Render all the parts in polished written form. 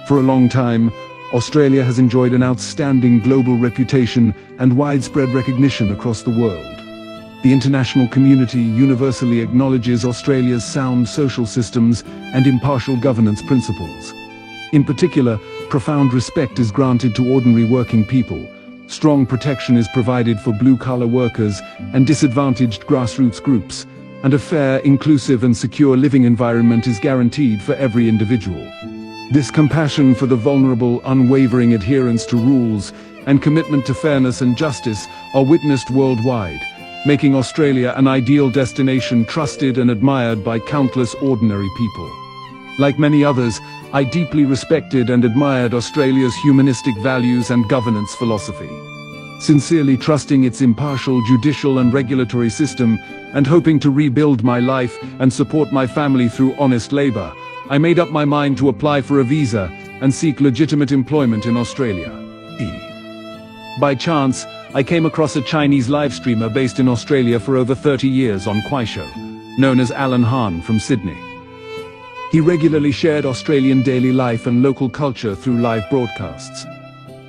For a long time, Australia has enjoyed an outstanding global reputation and widespread recognition across the world. The international community universally acknowledges Australia's sound social systems and impartial governance principles. In particular, profound respect is granted to ordinary working people. Strong protection is provided for blue-collar workers and disadvantaged grassroots groups, and a fair, inclusive and secure living environment is guaranteed for every individual. This compassion for the vulnerable, unwavering adherence to rules, and commitment to fairness and justice are witnessed worldwide, making Australia an ideal destination trusted and admired by countless ordinary people. Like many others, I deeply respected and admired Australia's humanistic values and governance philosophy. Sincerely trusting its impartial judicial and regulatory system, and hoping to rebuild my life and support my family through honest labor, I made up my mind to apply for a visa and seek legitimate employment in Australia. By chance, I came across a Chinese live streamer based in Australia for over 30 years on Kuaishou, known as Alan Han from Sydney. He regularly shared Australian daily life and local culture through live broadcasts.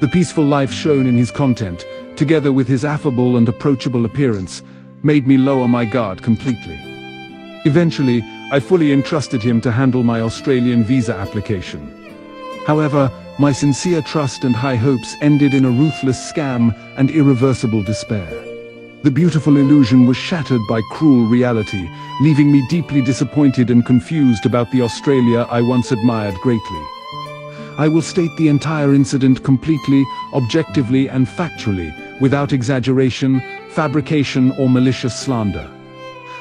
The peaceful life shown in his content, together with his affable and approachable appearance, made me lower my guard completely. Eventually, I fully entrusted him to handle my Australian visa application. However, my sincere trust and high hopes ended in a ruthless scam and irreversible despair. The beautiful illusion was shattered by cruel reality, leaving me deeply disappointed and confused about the Australia I once admired greatly. I will state the entire incident completely, objectively and factually, without exaggeration, fabrication or malicious slander.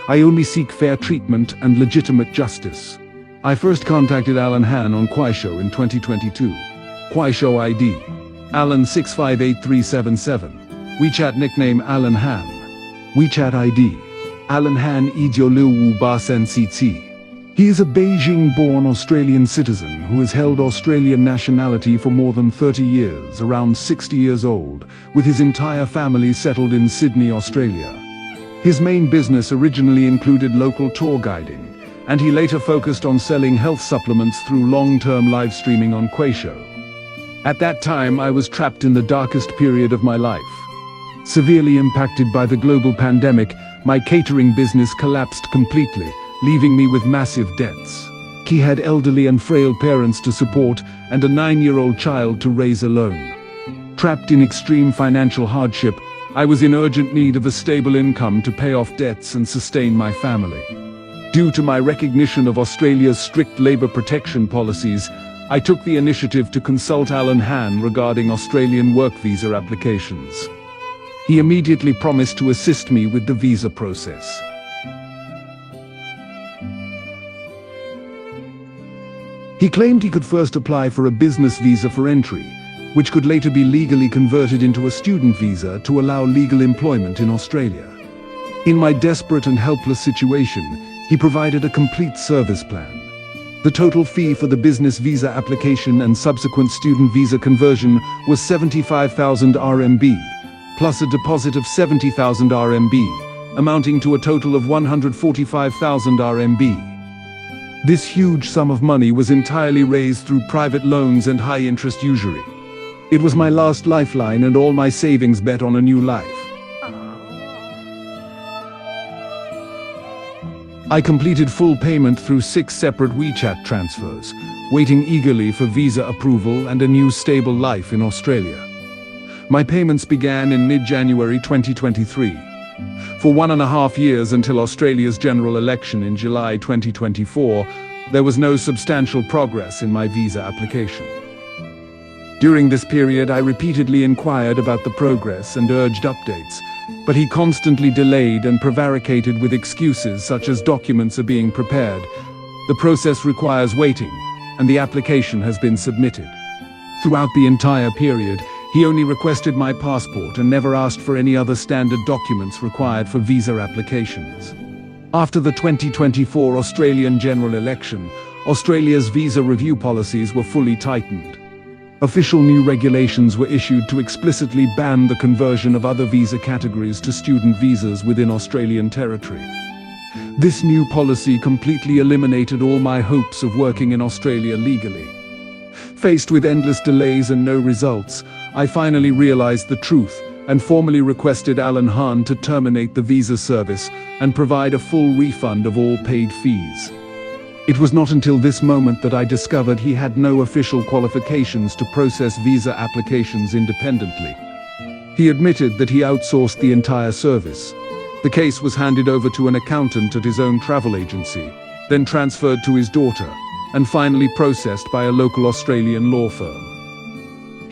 I only seek fair treatment and legitimate justice. I first contacted Alan Han on Kuaishou in 2022. Kuaishou ID: Alan 658377. WeChat nickname Alan Han. WeChat ID: Alan Han Ijioliu Wu Ba Sen Si Ci. He is a Beijing-born Australian citizen who has held Australian nationality for more than 30 years, around 60 years old, with his entire family settled in Sydney, Australia. His main business originally included local tour guiding, and he later focused on selling health supplements through long-term live streaming on Kuaishou. At that time, I was trapped in the darkest period of my life. Severely impacted by the global pandemic, my catering business collapsed completely, leaving me with massive debts. He had elderly and frail parents to support and a 9-year-old child to raise alone. Trapped in extreme financial hardship, I was in urgent need of a stable income to pay off debts and sustain my family. Due to my recognition of Australia's strict labor protection policies, I took the initiative to consult Alan Han regarding Australian work visa applications. He immediately promised to assist me with the visa process. He claimed he could first apply for a business visa for entry, which could later be legally converted into a student visa to allow legal employment in Australia. In my desperate and helpless situation, he provided a complete service plan. The total fee for the business visa application and subsequent student visa conversion was 75,000 RMB, plus a deposit of 70,000 RMB, amounting to a total of 145,000 RMB. This huge sum of money was entirely raised through private loans and high-interest usury. It was my last lifeline and all my savings bet on a new life. I completed full payment through 6 separate WeChat transfers, waiting eagerly for visa approval and a new stable life in Australia. My payments began in mid-January 2023. For 1.5 years until Australia's general election in July 2024, there was no substantial progress in my visa application. During this period, I repeatedly inquired about the progress and urged updates, but he constantly delayed and prevaricated with excuses such as documents are being prepared, the process requires waiting, and the application has been submitted. Throughout the entire period, he only requested my passport and never asked for any other standard documents required for visa applications. After the 2024 Australian general election, Australia's visa review policies were fully tightened. Official new regulations were issued to explicitly ban the conversion of other visa categories to student visas within Australian territory. This new policy completely eliminated all my hopes of working in Australia legally. Faced with endless delays and no results, I finally realized the truth and formally requested Alan Hahn to terminate the visa service and provide a full refund of all paid fees. It was not until this moment that I discovered he had no official qualifications to process visa applications independently. He admitted that he outsourced the entire service. The case was handed over to an accountant at his own travel agency, then transferred to his daughter, and finally processed by a local Australian law firm.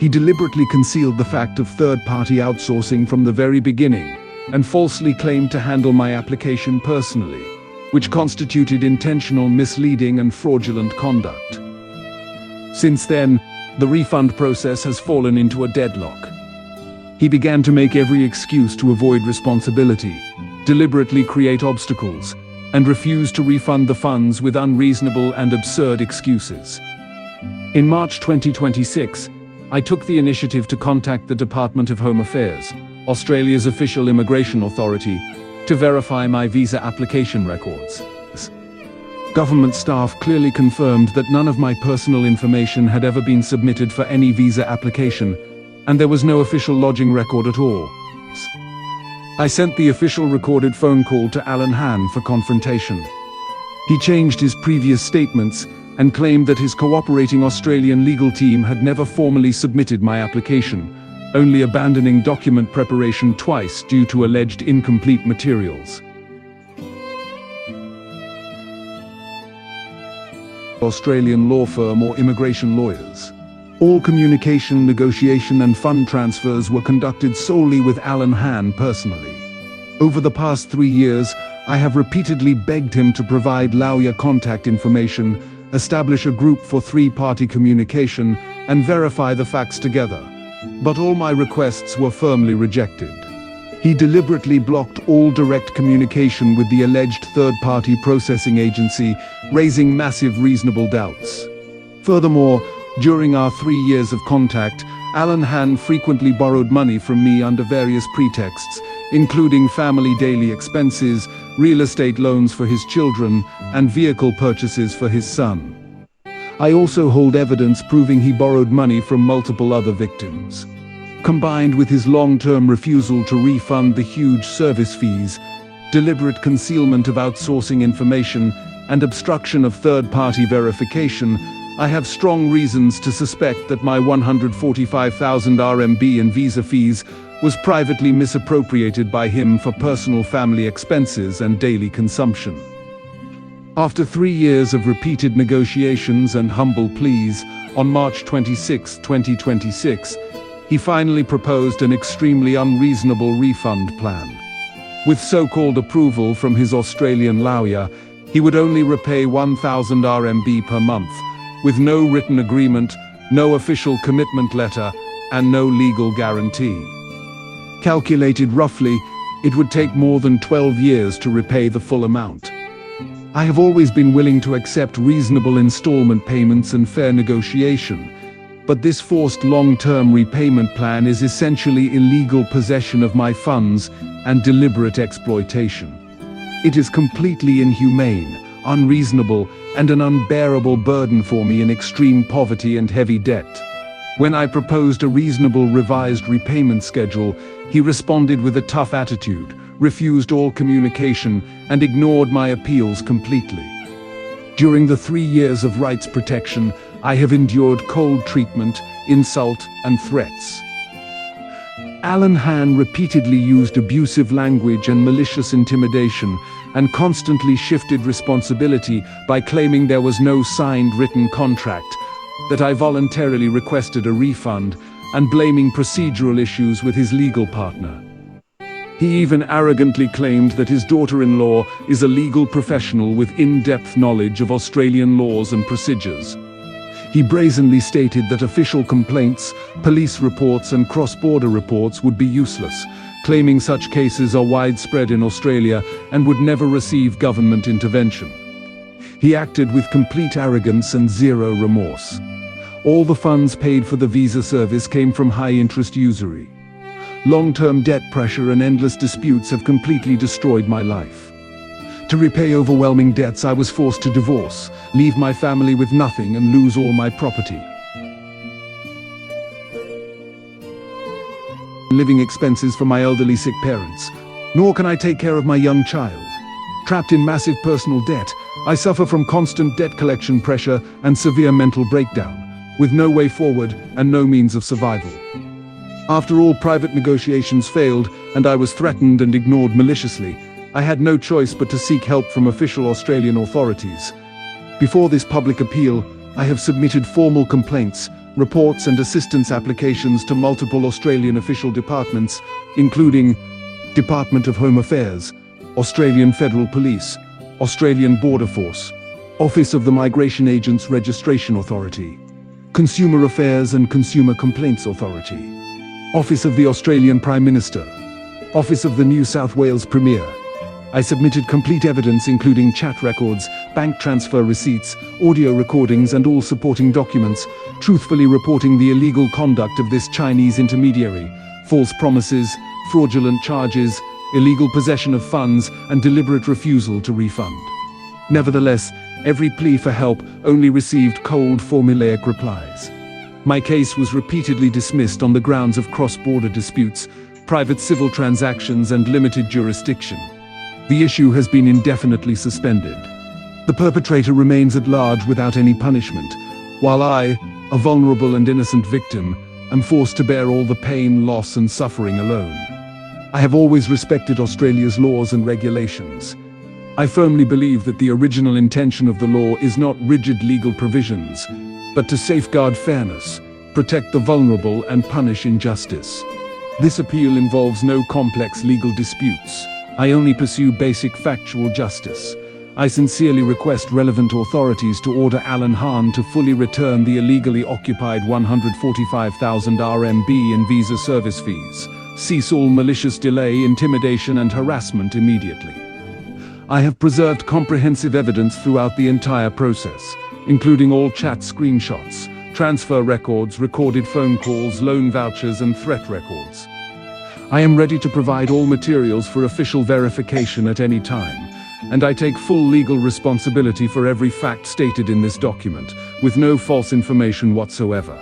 He deliberately concealed the fact of third-party outsourcing from the very beginning, and falsely claimed to handle my application personally, which constituted intentional misleading and fraudulent conduct. Since then, the refund process has fallen into a deadlock. He began to make every excuse to avoid responsibility, deliberately create obstacles, and refuse to refund the funds with unreasonable and absurd excuses. In March 2026, I took the initiative to contact the Department of Home Affairs, Australia's official immigration authority, to verify my visa application records. Government staff clearly confirmed that none of my personal information had ever been submitted for any visa application, and there was no official lodging record at all. I sent the official recorded phone call to Alan Hahn for confrontation. He changed his previous statements and claimed that his cooperating Australian legal team had never formally submitted my application, only abandoning document preparation twice due to alleged incomplete materials. Australian law firm or immigration lawyers. All communication, negotiation and fund transfers were conducted solely with Alan Hahn personally. Over the past 3 years, I have repeatedly begged him to provide lawyer contact information, establish a group for three-party communication, and verify the facts together. But all my requests were firmly rejected. He deliberately blocked all direct communication with the alleged third-party processing agency, raising massive reasonable doubts. Furthermore, during our 3 years of contact, Alan Hahn frequently borrowed money from me under various pretexts, including family daily expenses, real estate loans for his children, and vehicle purchases for his son. I also hold evidence proving he borrowed money from multiple other victims. Combined with his long-term refusal to refund the huge service fees, deliberate concealment of outsourcing information, and obstruction of third-party verification, I have strong reasons to suspect that my 145,000 RMB in visa fees was privately misappropriated by him for personal family expenses and daily consumption. After 3 years of repeated negotiations and humble pleas, on March 26, 2026, he finally proposed an extremely unreasonable refund plan. With so-called approval from his Australian lawyer, he would only repay 1,000 RMB per month, with no written agreement, no official commitment letter, and no legal guarantee. Calculated roughly, it would take more than 12 years to repay the full amount. I have always been willing to accept reasonable installment payments and fair negotiation, but this forced long-term repayment plan is essentially illegal possession of my funds and deliberate exploitation. It is completely inhumane, unreasonable, and an unbearable burden for me in extreme poverty and heavy debt. When I proposed a reasonable revised repayment schedule, he responded with a tough attitude, refused all communication, and ignored my appeals completely. During the 3 years of rights protection, I have endured cold treatment, insult, and threats. Alan Hahn repeatedly used abusive language and malicious intimidation, and constantly shifted responsibility by claiming there was no signed written contract, that I voluntarily requested a refund, and blaming procedural issues with his legal partner. He even arrogantly claimed that his daughter-in-law is a legal professional with in-depth knowledge of Australian laws and procedures. He brazenly stated that official complaints, police reports and cross-border reports would be useless, claiming such cases are widespread in Australia and would never receive government intervention. He acted with complete arrogance and zero remorse. All the funds paid for the visa service came from high-interest usury. Long-term debt pressure and endless disputes have completely destroyed my life. To repay overwhelming debts, I was forced to divorce, leave my family with nothing and lose all my property. living expenses for my elderly sick parents, nor can I take care of my young child. Trapped in massive personal debt, I suffer from constant debt collection pressure and severe mental breakdown, with no way forward and no means of survival. After all private negotiations failed and I was threatened and ignored maliciously, I had no choice but to seek help from official Australian authorities. Before this public appeal, I have submitted formal complaints, reports and assistance applications to multiple Australian official departments, including Department of Home Affairs, Australian Federal Police, Australian Border Force, Office of the Migration Agents Registration Authority, Consumer Affairs and Consumer Complaints Authority, Office of the Australian Prime Minister, Office of the New South Wales Premier. I submitted complete evidence including chat records, bank transfer receipts, audio recordings and all supporting documents, truthfully reporting the illegal conduct of this Chinese intermediary, false promises, fraudulent charges, illegal possession of funds and deliberate refusal to refund. Nevertheless, every plea for help only received cold formulaic replies. My case was repeatedly dismissed on the grounds of cross-border disputes, private civil transactions and limited jurisdiction. The issue has been indefinitely suspended. The perpetrator remains at large without any punishment, while I, a vulnerable and innocent victim, am forced to bear all the pain, loss and suffering alone. I have always respected Australia's laws and regulations. I firmly believe that the original intention of the law is not rigid legal provisions, but to safeguard fairness, protect the vulnerable and punish injustice. This appeal involves no complex legal disputes. I only pursue basic factual justice. I sincerely request relevant authorities to order Alan Hahn to fully return the illegally occupied 145,000 RMB in visa service fees, cease all malicious delay, intimidation and harassment immediately. I have preserved comprehensive evidence throughout the entire process, including all chat screenshots, transfer records, recorded phone calls, loan vouchers and threat records. I am ready to provide all materials for official verification at any time, and I take full legal responsibility for every fact stated in this document, with no false information whatsoever.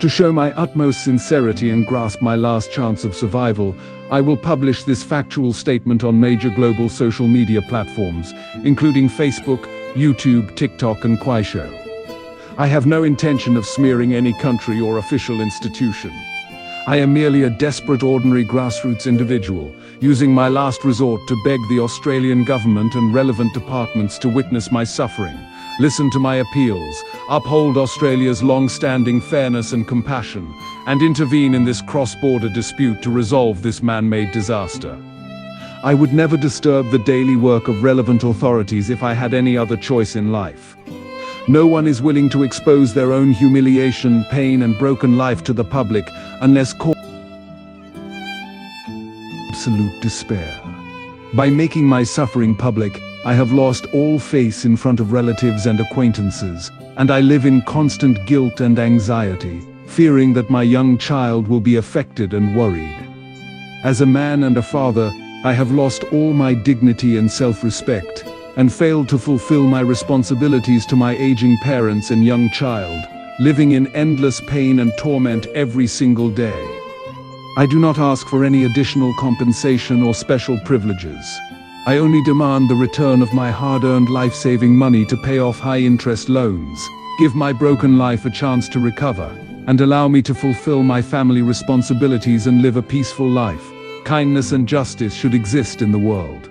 To show my utmost sincerity and grasp my last chance of survival, I will publish this factual statement on major global social media platforms, including Facebook, YouTube, TikTok and Kuaishou. I have no intention of smearing any country or official institution. I am merely a desperate ordinary grassroots individual, using my last resort to beg the Australian government and relevant departments to witness my suffering, listen to my appeals, uphold Australia's long-standing fairness and compassion, and intervene in this cross-border dispute to resolve this man-made disaster. I would never disturb the daily work of relevant authorities if I had any other choice in life. No one is willing to expose their own humiliation, pain and broken life to the public unless caught in absolute despair. By making my suffering public, I have lost all face in front of relatives and acquaintances, and I live in constant guilt and anxiety, fearing that my young child will be affected and worried. As a man and a father, I have lost all my dignity and self-respect, and failed to fulfill my responsibilities to my aging parents and young child, living in endless pain and torment every single day. I do not ask for any additional compensation or special privileges. I only demand the return of my hard-earned life-saving money to pay off high-interest loans, give my broken life a chance to recover, and allow me to fulfill my family responsibilities and live a peaceful life. Kindness and justice should exist in the world.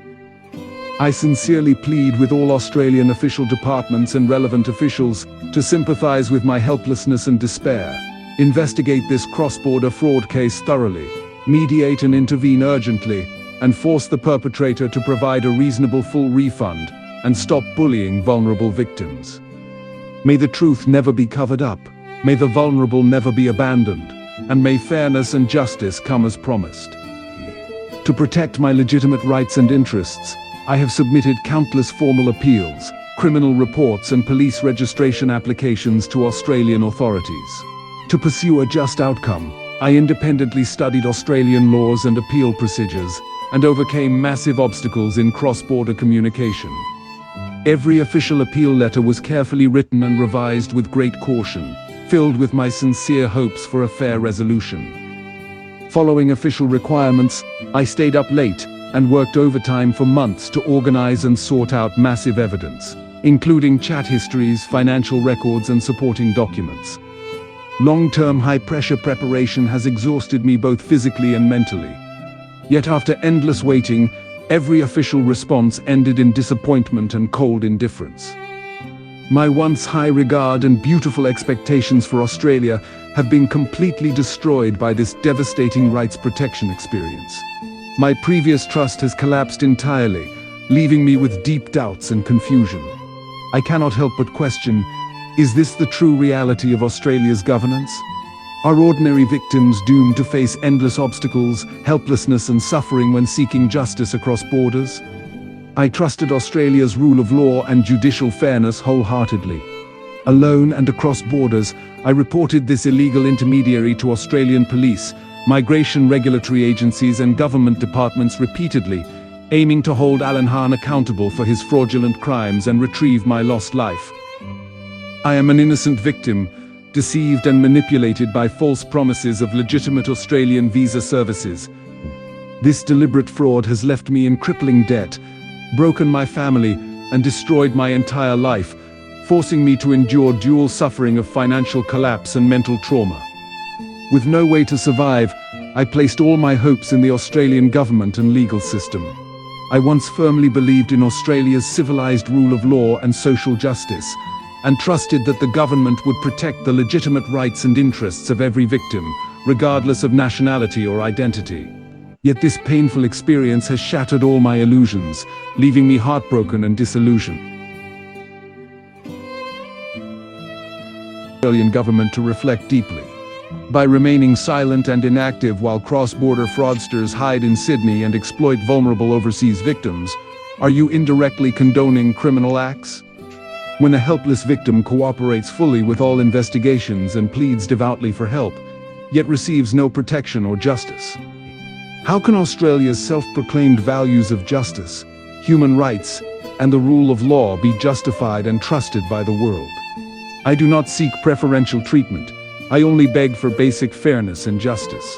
I sincerely plead with all Australian official departments and relevant officials to sympathise with my helplessness and despair, investigate this cross-border fraud case thoroughly, mediate and intervene urgently, and force the perpetrator to provide a reasonable full refund, and stop bullying vulnerable victims. May the truth never be covered up, may the vulnerable never be abandoned, and may fairness and justice come as promised. To protect my legitimate rights and interests, I have submitted countless formal appeals, criminal reports and police registration applications to Australian authorities. To pursue a just outcome, I independently studied Australian laws and appeal procedures, and overcame massive obstacles in cross-border communication. Every official appeal letter was carefully written and revised with great caution, filled with my sincere hopes for a fair resolution. Following official requirements, I stayed up late and worked overtime for months to organize and sort out massive evidence, including chat histories, financial records, and supporting documents. Long-term high-pressure preparation has exhausted me both physically and mentally. Yet after endless waiting, every official response ended in disappointment and cold indifference. My once high regard and beautiful expectations for Australia have been completely destroyed by this devastating rights protection experience. My previous trust has collapsed entirely, leaving me with deep doubts and confusion. I cannot help but question, is this the true reality of Australia's governance? Are ordinary victims doomed to face endless obstacles, helplessness, and suffering when seeking justice across borders? I trusted Australia's rule of law and judicial fairness wholeheartedly. Alone and across borders, I reported this illegal intermediary to Australian police, migration regulatory agencies, and government departments repeatedly, aiming to hold Alan Hahn accountable for his fraudulent crimes and retrieve my lost life. I am an innocent victim, deceived and manipulated by false promises of legitimate Australian visa services. This deliberate fraud has left me in crippling debt, broken my family, and destroyed my entire life, forcing me to endure dual suffering of financial collapse and mental trauma. With no way to survive, I placed all my hopes in the Australian government and legal system. I once firmly believed in Australia's civilized rule of law and social justice, and trusted that the government would protect the legitimate rights and interests of every victim, regardless of nationality or identity. Yet this painful experience has shattered all my illusions, leaving me heartbroken and disillusioned. The Australian government to reflect deeply. By remaining silent and inactive while cross-border fraudsters hide in Sydney and exploit vulnerable overseas victims, are you indirectly condoning criminal acts? When a helpless victim cooperates fully with all investigations and pleads devoutly for help, yet receives no protection or justice. How can Australia's self-proclaimed values of justice, human rights, and the rule of law be justified and trusted by the world? I do not seek preferential treatment. I only beg for basic fairness and justice.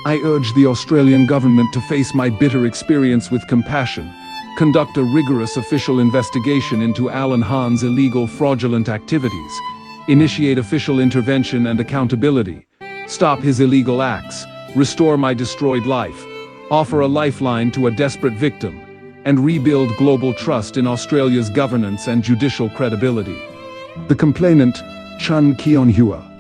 I urge the Australian government to face my bitter experience with compassion, conduct a rigorous official investigation into Alan Hahn's illegal fraudulent activities, initiate official intervention and accountability, stop his illegal acts, restore my destroyed life, offer a lifeline to a desperate victim, and rebuild global trust in Australia's governance and judicial credibility. The complainant, Chun Keon Hua.